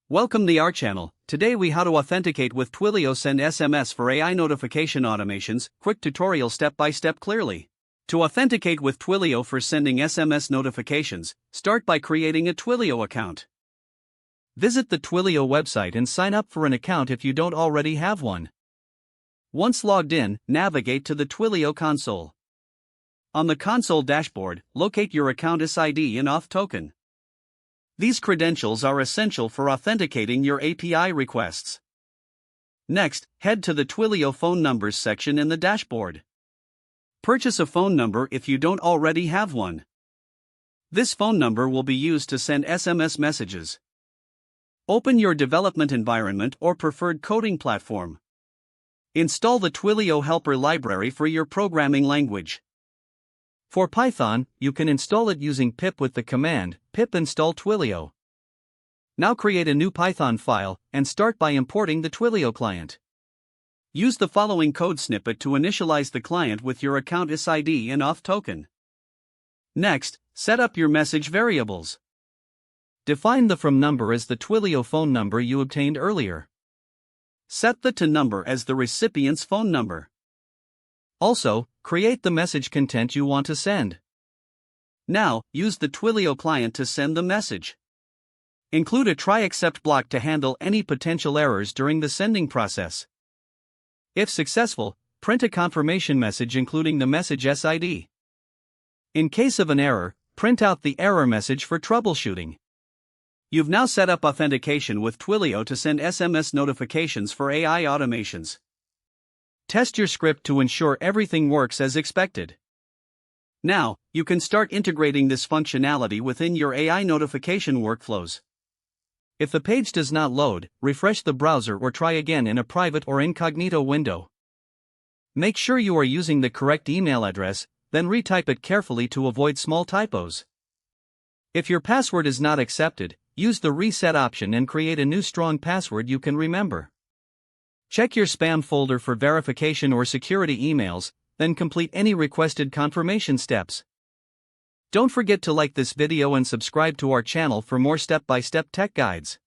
Welcome to our channel. Today we how to authenticate with Twilio Send SMS for AI notification automations. Quick tutorial step by step clearly. To authenticate with Twilio for sending SMS notifications, start by creating a Twilio account. Visit the Twilio website and sign up for an account if you don't already have one. Once logged in, navigate to the Twilio console. On the console dashboard, locate your account SID and auth token. These credentials are essential for authenticating your API requests. Next, head to the Twilio phone numbers section in the dashboard. Purchase a phone number if you don't already have one. This phone number will be used to send SMS messages. Open your development environment or preferred coding platform. Install the Twilio helper library for your programming language. For Python, you can install it using pip with the command pip install Twilio. Now create a new Python file and start by importing the Twilio client. Use the following code snippet to initialize the client with your account SID and auth token. Next, set up your message variables. Define the from number as the Twilio phone number you obtained earlier. Set the to number as the recipient's phone number. Also, create the message content you want to send. Now, use the Twilio client to send the message. Include a try except block to handle any potential errors during the sending process. If successful, print a confirmation message including the message SID. In case of an error, print out the error message for troubleshooting. You've now set up authentication with Twilio to send SMS notifications for AI automations. Test your script to ensure everything works as expected. Now, you can start integrating this functionality within your AI notification workflows. If the page does not load, refresh the browser or try again in a private or incognito window. Make sure you are using the correct email address, then retype it carefully to avoid small typos. If your password is not accepted, use the reset option and create a new strong password you can remember. Check your spam folder for verification or security emails, then complete any requested confirmation steps. Don't forget to like this video and subscribe to our channel for more step-by-step tech guides.